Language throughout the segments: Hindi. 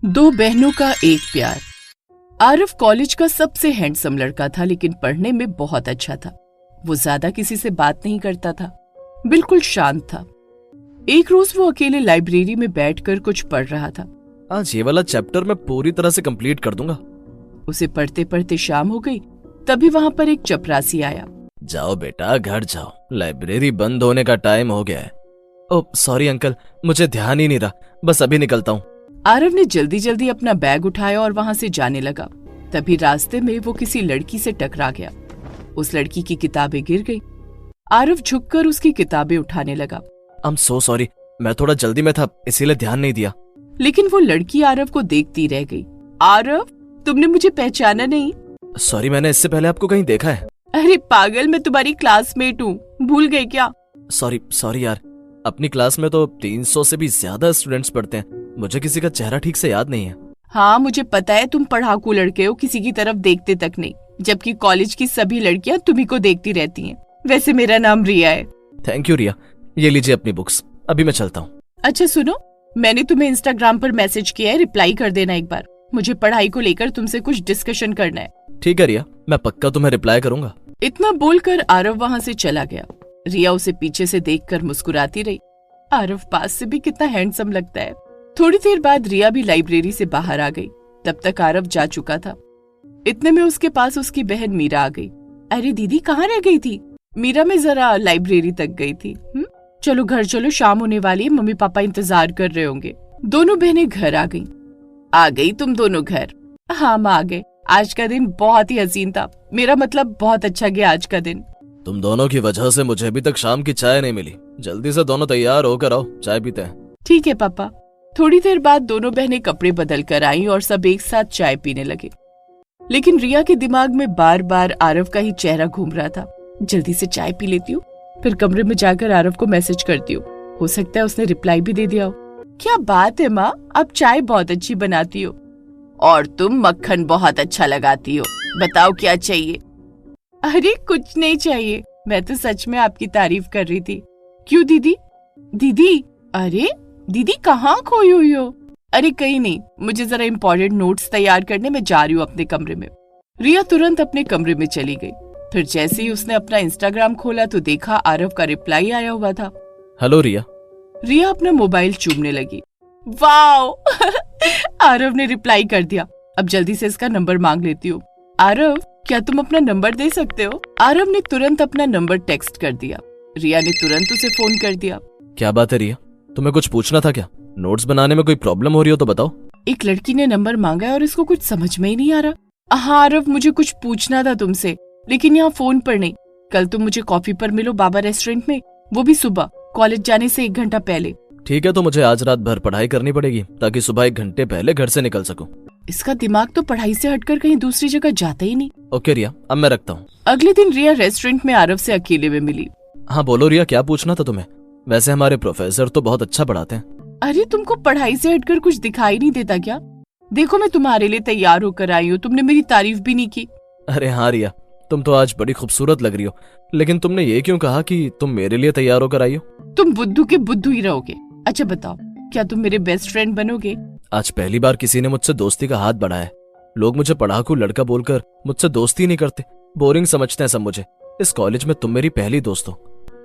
दो बहनों का एक प्यार। आरव कॉलेज का सबसे हैंडसम लड़का था, लेकिन पढ़ने में बहुत अच्छा था। वो ज्यादा किसी से बात नहीं करता था, बिल्कुल शांत था। एक रोज वो अकेले लाइब्रेरी में बैठकर कुछ पढ़ रहा था। आज ये वाला चैप्टर मैं पूरी तरह से कंप्लीट कर दूंगा। उसे पढ़ते पढ़ते शाम हो गई। तभी वहां पर एक चपरासी आया। जाओ बेटा, घर जाओ, लाइब्रेरी बंद होने का टाइम हो गया है। ओह सॉरी अंकल, मुझे ध्यान ही नहीं रहा, बस अभी निकलता हूँ। आरव ने जल्दी जल्दी अपना बैग उठाया और वहां से जाने लगा। तभी रास्ते में वो किसी लड़की से टकरा गया। उस लड़की की किताबें गिर गई। आरव झुककर उसकी किताबें उठाने लगा। आई एम सो सॉरी, मैं थोड़ा जल्दी में था इसीलिए ध्यान नहीं दिया। लेकिन वो लड़की आरव को देखती रह गई। आरव, तुमने मुझे पहचाना नहीं? सॉरी, मैंने इससे पहले आपको कहीं देखा है। अरे पागल, मैं तुम्हारी क्लासमेट हूँ, भूल गए क्या? सॉरी यार, अपनी क्लास में तो 300 से भी ज्यादा स्टूडेंट्स पढ़ते हैं, मुझे किसी का चेहरा ठीक से याद नहीं है। हाँ मुझे पता है, तुम पढ़ाकू लड़के हो, किसी की तरफ देखते तक नहीं, जबकि कॉलेज की सभी लड़कियां तुम्ही को देखती रहती हैं। वैसे मेरा नाम रिया है। थैंक यू रिया, ये लीजिए अपनी बुक्स, अभी मैं चलता हूँ। अच्छा सुनो, मैंने तुम्हें इंस्टाग्राम पर मैसेज किया है, रिप्लाई कर देना एक बार। मुझे पढ़ाई को लेकर तुमसे कुछ डिस्कशन करना है। ठीक है रिया, मैं पक्का तुम्हें रिप्लाई करूंगा। इतना बोलकर आरव वहाँ से चला गया। रिया उसे पीछे से देखकर मुस्कुराती रही। आरव पास से भी कितना हैंडसम लगता है। थोड़ी देर बाद रिया भी लाइब्रेरी से बाहर आ गई। तब तक आरव जा चुका था। इतने में उसके पास उसकी बहन मीरा आ गई। अरे दीदी, कहाँ रह गई थी? मीरा, मैं जरा लाइब्रेरी तक गई थी। चलो घर चलो, शाम होने वाली है, मम्मी पापा इंतजार कर रहे होंगे। दोनों बहनें घर आ गईं। आ गई तुम दोनों घर? हाँ माँ आ गए। आज का दिन बहुत ही हसीन था, मेरा मतलब बहुत अच्छा गया आज का दिन। तुम दोनों की वजह से मुझे अभी तक शाम की चाय नहीं मिली। जल्दी से दोनों तैयार होकर आओ, चाय पीते हैं। ठीक है पापा। थोड़ी देर बाद दोनों बहनें कपड़े बदल कर आईं और सब एक साथ चाय पीने लगे। लेकिन रिया के दिमाग में बार बार आरव का ही चेहरा घूम रहा था। जल्दी से चाय पी लेती हूँ, फिर कमरे में जाकर आरव को मैसेज करती हूँ। हो सकता है उसने रिप्लाई भी दे दिया हो। क्या बात है माँ, आप चाय बहुत अच्छी बनाती हो और तुम मक्खन बहुत अच्छा लगाती हो। बताओ क्या चाहिए? अरे कुछ नहीं चाहिए, मैं तो सच में आपकी तारीफ कर रही थी। क्यों दीदी? दीदी, अरे दीदी कहाँ खोई हुई हो? अरे कहीं नहीं, मुझे जरा इम्पोर्टेंट नोट्स तैयार करने में जा रही हूँ अपने कमरे में। रिया तुरंत अपने कमरे में चली गई। फिर जैसे ही उसने अपना इंस्टाग्राम खोला तो देखा आरव का रिप्लाई आया हुआ था। हेलो रिया। रिया अपना मोबाइल चूमने लगी। वाओ आरव ने रिप्लाई कर दिया। अब जल्दी से इसका नंबर मांग लेती हूँ। आरव, क्या तुम अपना नंबर दे सकते हो? आरव ने तुरंत अपना नंबर टेक्स्ट कर दिया। रिया ने तुरंत उसे फोन कर दिया। क्या बात है रिया, तुम्हें कुछ पूछना था क्या? नोट्स बनाने में कोई प्रॉब्लम हो रही हो तो बताओ। एक लड़की ने नंबर मांगा है और इसको कुछ समझ में ही नहीं आ रहा। हाँ आरव, मुझे कुछ पूछना था तुमसे, लेकिन यहाँ फोन पर नहीं। कल तुम मुझे कॉफी पर मिलो बाबा रेस्टोरेंट में, वो भी सुबह, कॉलेज जाने से 1 घंटा पहले। ठीक है, तो मुझे आज रात भर पढ़ाई करनी पड़ेगी ताकि सुबह 1 घंटे पहले घर से निकल सकूं। इसका दिमाग तो पढ़ाई से हटकर कहीं दूसरी जगह जाता ही नहीं। ओके रिया, अब मैं रखता हूँ। अगले दिन रिया रेस्टोरेंट में आरव से अकेले में मिली। हाँ बोलो रिया, क्या पूछना था तुम्हें? वैसे हमारे प्रोफेसर तो बहुत अच्छा पढ़ाते हैं। अरे तुमको पढ़ाई से हटकर कुछ दिखाई नहीं देता क्या? देखो मैं तुम्हारे लिए तैयार होकर आई हूँ, तुमने मेरी तारीफ भी नहीं की। अरे हाँ रिया, तुम तो आज बड़ी खूबसूरत लग रही हो, लेकिन तुमने ये क्यों कहा कि तुम मेरे लिए तैयार होकर आई हो? तुम बुद्धू के बुद्धू ही रहोगे। अच्छा बताओ, क्या तुम मेरे बेस्ट फ्रेंड बनोगे? आज पहली बार किसी ने मुझसे दोस्ती का हाथ बढ़ाया है। लोग मुझे पढ़ाकू लड़का बोलकर मुझसे दोस्ती नहीं करते, बोरिंग समझते हैं सब मुझे। इस कॉलेज में तुम मेरी पहली दोस्त हो।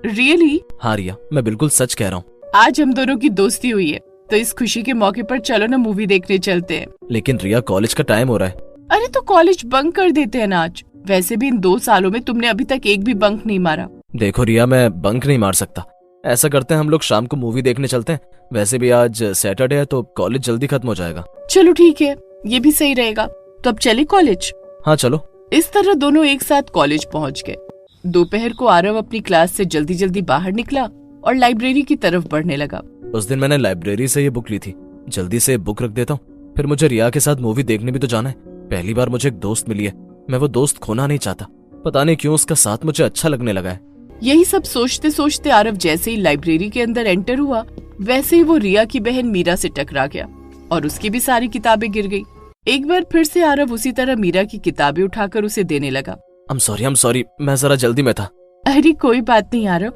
रियली? हाँ रिया, मैं बिल्कुल सच कह रहा हूँ। आज हम दोनों की दोस्ती हुई है, तो इस खुशी के मौके पर चलो ना मूवी देखने चलते हैं। लेकिन रिया, कॉलेज का टाइम हो रहा है। अरे तो कॉलेज बंक कर देते हैं ना आज। वैसे भी इन 2 सालों में तुमने अभी तक एक भी बंक नहीं मारा। देखो रिया, मैं बंक नहीं मार सकता। ऐसा करते हैं, हम लोग शाम को मूवी देखने चलते हैं। वैसे भी आज सैटरडे है तो कॉलेज जल्दी खत्म हो जाएगा। चलो ठीक है, ये भी सही रहेगा। तो अब चले कॉलेज? हाँ चलो। इस तरह दोनों एक साथ कॉलेज पहुंच गए। दोपहर को आरव अपनी क्लास से जल्दी जल्दी बाहर निकला और लाइब्रेरी की तरफ बढ़ने लगा। उस दिन मैंने लाइब्रेरी से ये बुक ली थी, जल्दी से बुक रख देता हूँ, फिर मुझे रिया के साथ मूवी देखने भी तो जाना है। पहली बार मुझे एक दोस्त मिली है, मैं वो दोस्त खोना नहीं चाहता। पता नहीं क्यों उसका साथ मुझे अच्छा लगने लगा है। यही सब सोचते सोचते आरव जैसे ही लाइब्रेरी के अंदर एंटर हुआ, वैसे ही वो रिया की बहन मीरा से टकरा गया और उसकी भी सारी किताबें गिर गई। एक बार फिर से आरव उसी तरह मीरा की किताबें उठाकर उसे देने लगा। आई एम सॉरी, मैं जरा जल्दी में था। अरे कोई बात नहीं आरव,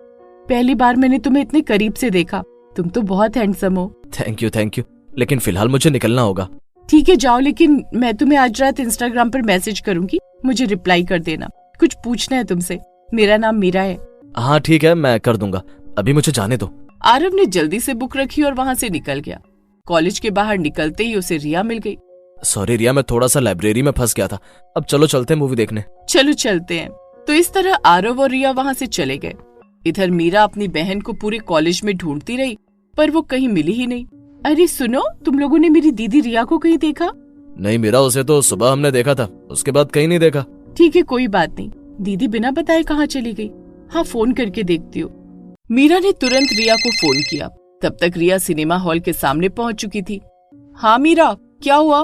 पहली बार मैंने तुम्हें इतने करीब से देखा, तुम तो बहुत हैंडसम हो। थैंक यू, लेकिन फिलहाल मुझे निकलना होगा। ठीक है जाओ, लेकिन मैं तुम्हें आज रात इंस्टाग्राम पर मैसेज करूंगी, मुझे रिप्लाई कर देना, कुछ पूछना है तुमसे। मेरा नाम मीरा है। हाँ ठीक है, मैं कर दूंगा, अभी मुझे जाने दो। आरव ने जल्दी से बुक रखी और वहां से निकल गया। कॉलेज के बाहर निकलते ही उसे रिया मिल गई। सॉरी रिया, मैं थोड़ा सा लाइब्रेरी में फंस गया था। अब चलो चलते हैं मूवी देखने। चलो चलते हैं। तो इस तरह आरव और रिया वहां से चले गए। इधर मीरा अपनी बहन को पूरे कॉलेज में ढूंढती रही, पर वो कहीं मिली ही नहीं। अरे सुनो, तुम लोगों ने मेरी दीदी रिया को कहीं देखा? नहीं मीरा, उसे तो सुबह हमने देखा था, उसके बाद कहीं नहीं देखा। ठीक है कोई बात नहीं, दीदी बिना बताए कहाँ चली गई? हाँ फोन करके देखती हूँ। मीरा ने तुरंत रिया को फोन किया। तब तक रिया सिनेमा हॉल के सामने पहुंच चुकी थी। हाँ मीरा, क्या हुआ?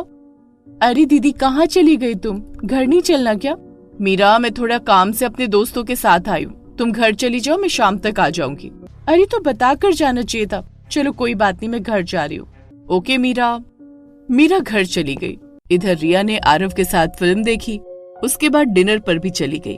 अरे दीदी कहाँ चली गई तुम? घर नहीं चलना क्या? मीरा, मैं थोड़ा काम से अपने दोस्तों के साथ आई हूँ, तुम घर चली जाओ, मैं शाम तक आ जाऊंगी। अरे तो बता कर जाना चाहिए था। चलो कोई बात नहीं, मैं घर जा रही हूँ। ओके मीरा। मीरा घर चली गई। इधर रिया ने आरव के साथ फिल्म देखी, उसके बाद डिनर पर भी चली गई।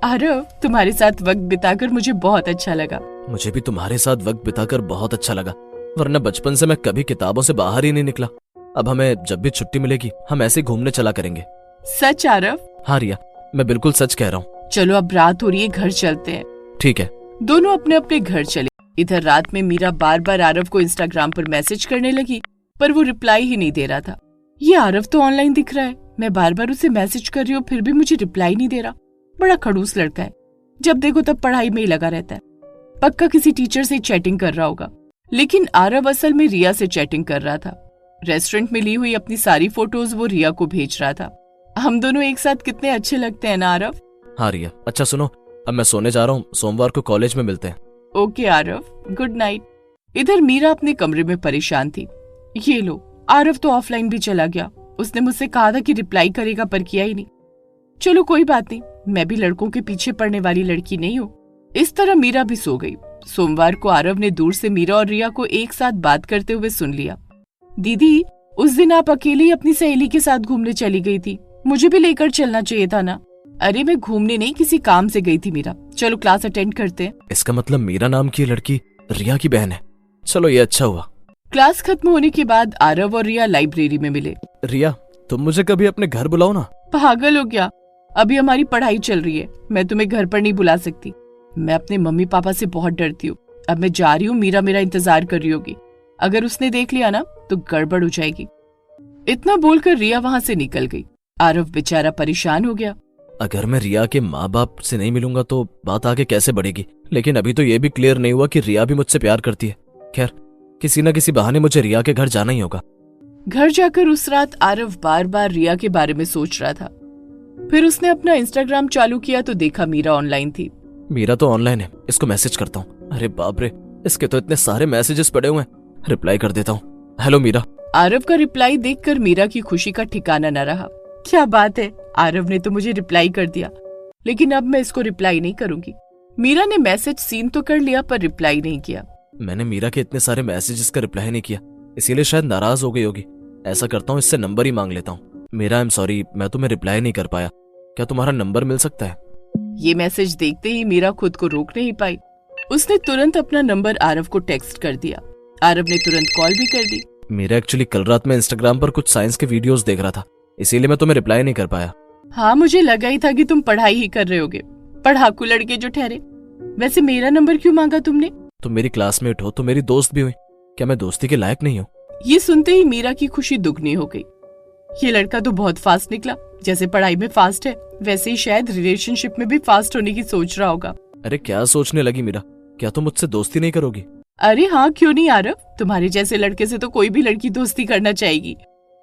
आरव, तुम्हारे साथ वक्त बिताकर मुझे बहुत अच्छा लगा। मुझे भी तुम्हारे साथ वक्त बिताकर बहुत अच्छा लगा, वरना बचपन से मैं कभी किताबों से बाहर ही नहीं निकला। अब हमें जब भी छुट्टी मिलेगी हम ऐसे घूमने चला करेंगे। सच आरव? हाँ रिया, मैं बिल्कुल सच कह रहा हूँ। चलो अब रात हो रही है, घर चलते हैं। ठीक है। दोनों अपने अपने घर चले। इधर रात में मीरा बार बार आरव को इंस्टाग्राम पर मैसेज करने लगी, पर वो रिप्लाई ही नहीं दे रहा था। ये आरव तो ऑनलाइन दिख रहा है, मैं बार बार उसे मैसेज कर रही हूँ फिर भी मुझे रिप्लाई नहीं दे रहा। बड़ा खड़ूस लड़का है, जब देखो तब पढ़ाई में ही लगा रहता है। पक्का किसी टीचर से चैटिंग कर रहा होगा। लेकिन आरव असल में रिया से चैटिंग कर रहा था। रेस्टोरेंट में ली हुई अपनी सारी फोटोज वो रिया को भेज रहा था। हम दोनों एक साथ कितने अच्छे लगते हैं ना आरव? हाँ रिया, अच्छा सुनो, अब मैं सोने जा रहा हूँ, सोमवार को कॉलेज में मिलते हैं। Okay Aarav, good night. इधर मीरा अपने कमरे में परेशान थी। ये लो, आरव तो ऑफलाइन भी चला गया। उसने मुझसे कहा था कि रिप्लाई करेगा पर किया ही नहीं। चलो कोई बात नहीं, मैं भी लड़कों के पीछे पड़ने वाली लड़की नहीं हूँ। इस तरह मीरा भी सो गई। सोमवार को आरव ने दूर से मीरा और रिया को एक साथ बात करते हुए सुन लिया। दीदी, उस दिन आप अकेले ही अपनी सहेली के साथ घूमने चली गई थी, मुझे भी लेकर चलना चाहिए था ना। अरे मैं घूमने नहीं, किसी काम से गई थी मीरा। चलो क्लास अटेंड करते हैं। इसका मतलब मीरा नाम की लड़की रिया की बहन है। चलो ये अच्छा हुआ। क्लास खत्म होने के बाद आरव और रिया लाइब्रेरी में मिले। रिया, तुम मुझे कभी अपने घर बुलाओ ना। पागल हो क्या? अभी हमारी पढ़ाई चल रही है, मैं तुम्हें घर पर नहीं बुला सकती। मैं अपने मम्मी पापा से बहुत डरती हूँ। अब मैं जा रही हूँ, मीरा मेरा इंतजार कर रही होगी। अगर उसने देख लिया ना तो गड़बड़ हो जाएगी। इतना बोलकर रिया वहां से निकल गई। आरव बेचारा परेशान हो गया। अगर मैं रिया के माँ बाप से नहीं मिलूंगा तो बात आगे कैसे बढ़ेगी? लेकिन अभी तो ये भी क्लियर नहीं हुआ कि रिया भी मुझसे प्यार करती है। खैर, किसी न किसी बहाने मुझे रिया के घर जाना ही होगा। घर जाकर उस रात आरव बार बार रिया के बारे में सोच रहा था। फिर उसने अपना इंस्टाग्राम चालू किया तो देखा मीरा ऑनलाइन थी। मीरा तो ऑनलाइन है, इसको मैसेज करता हूँ। अरे बाप रे, इसके तो इतने सारे मैसेजेस पड़े हुए हैं। रिप्लाई कर देता हूँ। हेलो मीरा। आरव का रिप्लाई देखकर मीरा की खुशी का ठिकाना न रहा। क्या बात है, आरव ने तो मुझे रिप्लाई कर दिया, लेकिन अब मैं इसको रिप्लाई नहीं करूंगी। मीरा ने मैसेज सीन तो कर लिया पर रिप्लाई नहीं किया। मैंने मीरा के इतने सारे मैसेजेस का रिप्लाई नहीं किया, इसीलिए शायद नाराज हो गई होगी। ऐसा करता हूँ, इससे नंबर ही मांग लेता हूँ। मीरा, आई एम सॉरी, मैं तुम्हें रिप्लाई नहीं कर पाया, क्या तुम्हारा नंबर मिल सकता है? ये मैसेज देखते ही मीरा खुद को रोक नहीं पाई। उसने तुरंत अपना नंबर आरव को टेक्स्ट कर दिया। आरव ने तुरंत कॉल भी कर दी। मीरा, एक्चुअली कल रात में इंस्टाग्राम पर कुछ साइंस के वीडियोस देख रहा था, इसीलिए मैं तुम्हें रिप्लाई नहीं कर पाया। हाँ, मुझे लगा ही था कि तुम पढ़ाई ही कर रहे होगे, पढ़ाकू लड़के जो ठहरे। वैसे मेरा नंबर क्यों मांगा तुमने? तुम मेरी क्लासमेट हो तो मेरी दोस्त भी हुई, क्या मैं दोस्ती के लायक नहीं हूँ? ये सुनते ही मीरा की खुशी दुगनी हो गई। ये लड़का तो बहुत फास्ट निकला। जैसे पढ़ाई में फास्ट है वैसे ही शायद रिलेशनशिप में भी फास्ट होने की सोच रहा होगा। अरे क्या सोचने लगी मीरा, क्या तुम मुझसे दोस्ती नहीं करोगी? अरे हाँ, क्यों नहीं आरव, तुम्हारे जैसे लड़के से तो कोई भी लड़की दोस्ती करना चाहेगी।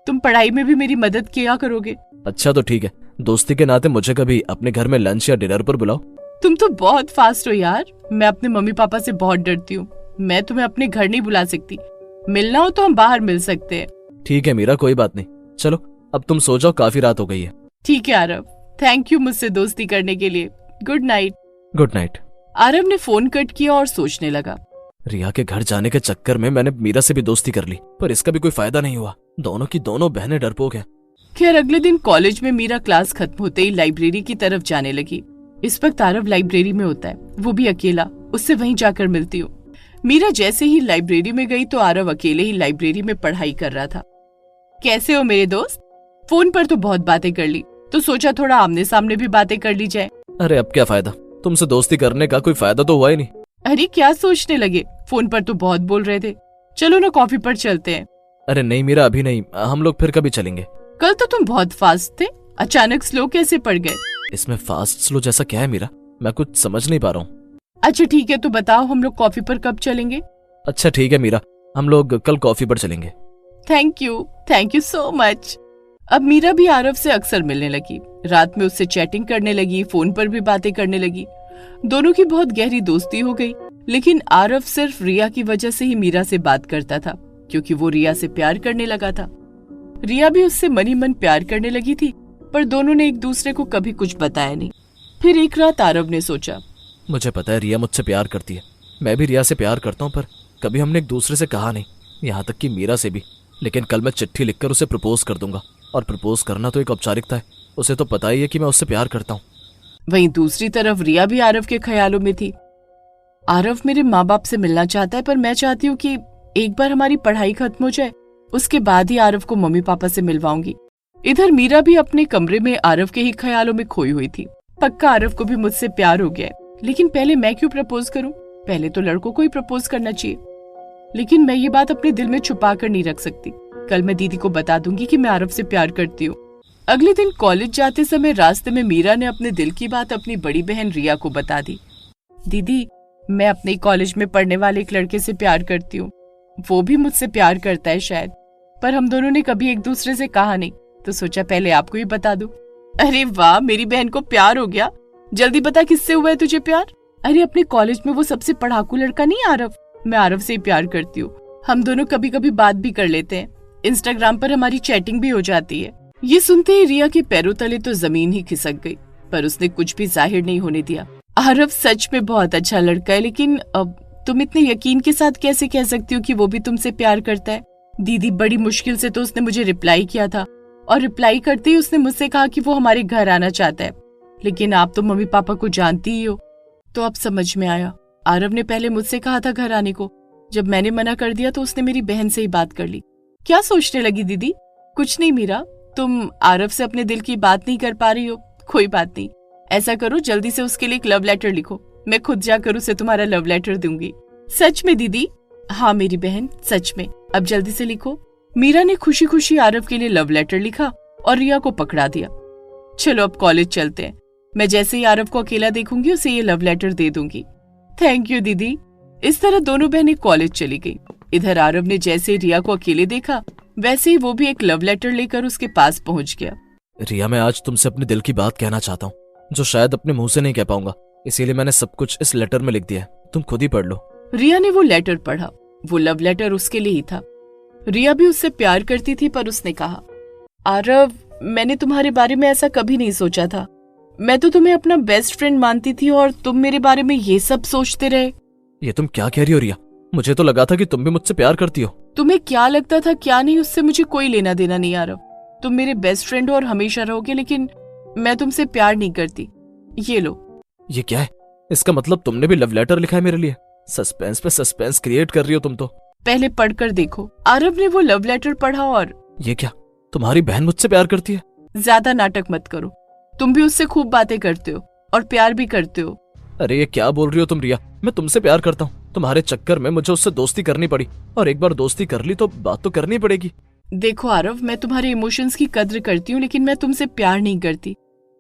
तुम पढ़ाई में भी मेरी मदद किया करोगे। अच्छा तो ठीक है, दोस्ती के नाते मुझे कभी अपने घर में लंच या डिनर पर बुलाओ। तुम तो बहुत फास्ट हो यार। मैं अपने मम्मी पापा से बहुत डरती हूँ। मैं तुम्हें अपने घर नहीं बुला सकती। मिलना हो तो हम बाहर मिल सकते हैं। ठीक है मीरा, कोई बात नहीं। चलो अब तुम सो जाओ, काफी रात हो गई है। ठीक है आरव, थैंक यू मुझसे दोस्ती करने के लिए। Good night. Good night. Aarav ने फोन कट किया और सोचने लगा। रिया के घर जाने के चक्कर में मैंने मीरा से भी दोस्ती कर ली, पर इसका भी कोई फायदा नहीं हुआ। दोनों की दोनों बहनें डरपोक हैं। खैर, अगले दिन कॉलेज में मीरा क्लास खत्म होते ही लाइब्रेरी की तरफ जाने लगी। इस वक्त आरव लाइब्रेरी में होता है, वो भी अकेला। उससे वहीं जाकर मिलती हूँ। मीरा जैसे ही लाइब्रेरी में गई तो आरव अकेले ही लाइब्रेरी में पढ़ाई कर रहा था। कैसे हो मेरे दोस्त? फोन पर तो बहुत बातें कर ली, तो सोचा थोड़ा आमने सामने भी बातें कर ली जाए। अरे अब क्या फायदा, तुमसे दोस्ती करने का कोई फायदा तो हुआ ही नहीं। अरे क्या सोचने लगे, फोन पर तो बहुत बोल रहे थे। चलो ना कॉफी पर चलते हैं। अरे नहीं मीरा, अभी नहीं, हम लोग फिर कभी चलेंगे। कल तो तुम बहुत फास्ट थे, अचानक स्लो कैसे पड़ गए? इसमें फास्ट स्लो जैसा क्या है मीरा, मैं कुछ समझ नहीं पा रहा हूँ। अच्छा ठीक है, तो बताओ हम लोग कॉफी पर कब चलेंगे? अच्छा ठीक है मीरा, हम लोग कल कॉफी पर चलेंगे। Thank you so much. अब मीरा भी आरव से अक्सर मिलने लगी, रात में उससे चैटिंग करने लगी, फोन पर भी बातें करने लगी। दोनों की बहुत गहरी दोस्ती हो गई। लेकिन आरव सिर्फ रिया की वजह से ही मीरा से बात करता था, क्योंकि वो रिया से प्यार करने लगा था। रिया भी उससे मन ही मन प्यार करने लगी थी, पर दोनों ने एक दूसरे को कभी कुछ बताया नहीं। फिर एक रात आरव ने सोचा, मुझे पता है रिया मुझसे प्यार करती है, मैं भी रिया से प्यार करता हूँ, पर कभी हमने एक दूसरे से कहा नहीं, यहाँ तक कि मीरा से भी। लेकिन कल मैं चिट्ठी लिखकर उसे प्रपोज कर दूंगा, और प्रपोज करना तो एक औपचारिकता है, उसे तो पता ही है कि मैं उससे प्यार करता हूँ। वहीं दूसरी तरफ रिया भी आरव के ख्यालों में थी। आरव मेरे माँ बाप से मिलना चाहता है, पर मैं चाहती हूँ कि एक बार हमारी पढ़ाई खत्म हो जाए, उसके बाद ही आरव को मम्मी पापा से मिलवाऊंगी। इधर मीरा भी अपने कमरे में आरव के ही ख्यालों में खोई हुई थी। पक्का आरव को भी मुझसे प्यार हो गया है, लेकिन पहले मैं क्यों प्रपोज करूं? पहले तो लड़कों को ही प्रपोज करना चाहिए। लेकिन मैं ये बात अपने दिल में छुपा कर नहीं रख सकती। कल मैं दीदी को बता दूंगी कि मैं आरव से प्यार करती हूँ। अगले दिन कॉलेज जाते समय रास्ते में मीरा ने अपने दिल की बात अपनी बड़ी बहन रिया को बता दी। दीदी, मैं अपने कॉलेज में पढ़ने वाले एक लड़के से प्यार करती हूँ। वो भी मुझसे प्यार करता है शायद, पर हम दोनों ने कभी एक दूसरे से कहा नहीं, तो सोचा पहले आपको ही बता दूं। अरे वाह, मेरी बहन को प्यार हो गया। जल्दी बता, किससे हुआ है तुझे प्यार? अरे अपने कॉलेज में वो सबसे पढ़ाकू लड़का नहीं आरव, मैं आरव से ही प्यार करती हूँ। हम दोनों कभी कभी बात भी कर लेते हैं, इंस्टाग्राम पर हमारी चैटिंग भी हो जाती है। ये सुनते ही रिया के पैरों तले तो जमीन ही खिसक गई, पर उसने कुछ भी जाहिर नहीं होने दिया। आरव सच में बहुत अच्छा लड़का है, लेकिन अब तुम इतने यकीन के साथ कैसे कह सकती हो कि वो भी तुमसे प्यार करता है? दीदी, बड़ी मुश्किल से तो उसने मुझे रिप्लाई किया था, और रिप्लाई करते ही उसने मुझसे कहा कि वो हमारे घर आना चाहता है। लेकिन आप तो मम्मी पापा को जानती ही हो। तो अब समझ में आया, आरव ने पहले मुझसे कहा था घर आने को। जब मैंने मना कर दिया तो उसने मेरी बहन से ही बात कर ली। क्या सोचने लगी दीदी? कुछ नहीं मीरा, तुम आरव से अपने दिल की बात नहीं कर पा रही हो, कोई बात नहीं। ऐसा करो, जल्दी से उसके लिए एक लव लेटर लिखो, मैं खुद जाकर उसे तुम्हारा लव लेटर दूंगी। सच में दीदी? हाँ मेरी बहन, सच में, अब जल्दी से लिखो। मीरा ने खुशी खुशी आरव के लिए लव लेटर लिखा और रिया को पकड़ा दिया। चलो अब कॉलेज चलते हैं, मैं जैसे ही आरव को अकेला देखूंगी उसे ये लव लेटर दे दूंगी। थैंक यू दीदी। इस तरह दोनों बहनें कॉलेज चली गई। इधर आरव ने जैसे रिया को अकेले देखा, वैसे ही वो भी एक लव लेटर लेकर उसके पास पहुंच गया। रिया, मैं आज तुमसे अपने दिल की बात कहना चाहता हूँ, जो शायद अपने मुंह से नहीं कह पाऊंगा, इसीलिए मैंने सब कुछ इस लेटर में लिख दिया है, तुम खुद ही पढ़ लो। रिया ने वो लेटर पढ़ा। वो लव लेटर उसके लिए ही था। रिया भी उससे प्यार करती थी, पर उसने कहा, आरव, मैंने तुम्हारे बारे में ऐसा कभी नहीं सोचा था। मैं तो तुम्हें अपना बेस्ट फ्रेंड मानती थी और तुम मेरे बारे में ये सब सोचते रहे। ये तुम क्या कह रही हो रिया? मुझे तो लगा था कि तुम भी मुझसे प्यार करती हो। तुम्हें क्या लगता था क्या नहीं, उससे मुझे कोई लेना देना नहीं आरव। तुम मेरे बेस्ट फ्रेंड हो और हमेशा रहोगे, लेकिन मैं तुमसे प्यार नहीं करती। ये लो। ये क्या है? इसका मतलब तुमने भी लव लेटर लिखा है मेरे लिए? सस्पेंस पे सस्पेंस क्रिएट कर रही हो तुम तो। पहले पढ़कर देखो। आरव ने वो लव लेटर पढ़ा और ये क्या, तुम्हारी बहन मुझसे प्यार करती है? ज्यादा नाटक मत करो, तुम भी उससे खूब बातें करते हो और प्यार भी करते हो। अरे ये क्या बोल रही हो तुम रिया? मैं तुमसे प्यार करता हूँ, तुम्हारे चक्कर में मुझे उससे दोस्ती करनी पड़ी, और एक बार दोस्ती कर ली तो बात तो करनी पड़ेगी। देखो आरव, मैं तुम्हारे इमोशंस की कद्र करती हूँ, लेकिन मैं तुमसे प्यार नहीं करती।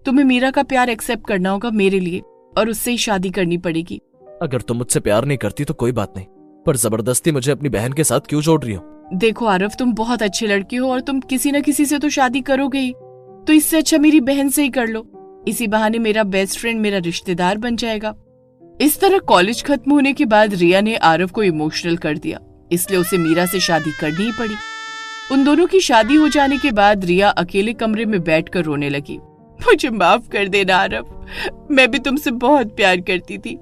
तुम्हें मीरा का प्यार एक्सेप्ट करना होगा मेरे लिए, और उससे ही शादी करनी पड़ेगी। अगर तुम मुझसे प्यार नहीं करती तो कोई बात नहीं, पर जबरदस्ती मुझे अपनी बहन के साथ क्यों जोड़ रही हो? देखो आरव, तुम बहुत अच्छे लड़के हो और तुम किसी न किसी से तो शादी करोगे ही, तो इससे अच्छा मेरी बहन से ही कर लो। इसी बहाने मेरा बेस्ट फ्रेंड मेरा रिश्तेदार बन जाएगा। इस तरह कॉलेज खत्म होने के बाद रिया ने आरव को इमोशनल कर दिया, इसलिए उसे मीरा से शादी करनी ही पड़ी। उन दोनों की शादी हो जाने के बाद रिया अकेले कमरे में बैठकर रोने लगी। मुझे माफ कर देना आरव, मैं भी तुमसे बहुत प्यार करती थी,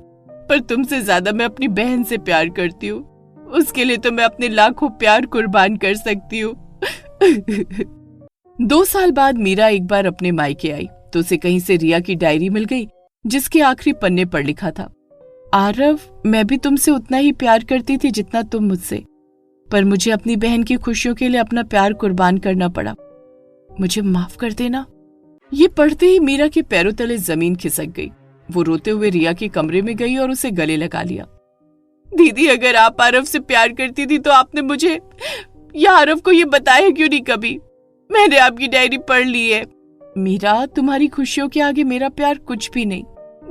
पर तुमसे ज्यादा मैं अपनी बहन से प्यार करती हूँ। उसके लिए तो मैं अपने लाखों प्यार कुर्बान कर सकती हूँ। 2 साल बाद मीरा एक बार अपने मायके आई तो उसे कहीं से रिया की डायरी मिल गई, जिसके आखिरी पन्ने पर लिखा था, आरव, मैं भी तुमसे उतना ही प्यार करती थी जितना तुम मुझसे। पर मुझे अपनी बहन की खुशियों के लिए अपना प्यार कुर्बान करना पड़ा। मुझे माफ कर देना। ये पढ़ते ही मीरा के पैरों तले जमीन खिसक गई। वो रोते हुए रिया के कमरे में गई और उसे गले लगा लिया। दीदी, अगर आप आरव से प्यार करती थी तो आपने मुझे या आरव को ये बताया क्यों नहीं कभी? मैंने आपकी डायरी पढ़ ली है। मीरा, तुम्हारी खुशियों के आगे मेरा प्यार कुछ भी नहीं।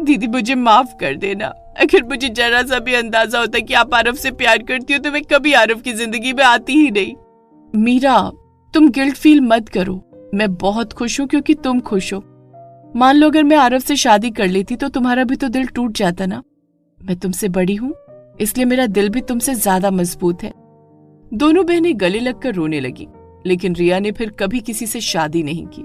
दीदी, मुझे माफ कर देना। अगर मुझे जरा सा भी अंदाजा होता कि आप आरव से प्यार करती हो तो मैं कभी आरव की जिंदगी में आती ही नहीं। मीरा, तुम गिल्ट फील मत करो। मैं बहुत खुश हूँ क्योंकि तुम खुश हो। मान लो अगर मैं आरव से शादी कर लेती तो तुम्हारा भी तो दिल टूट जाता ना। मैं तुमसे बड़ी हूँ, इसलिए मेरा दिल भी तुमसे ज्यादा मजबूत है। दोनों बहनें गले लगकर रोने लगी, लेकिन रिया ने फिर कभी किसी से शादी नहीं की।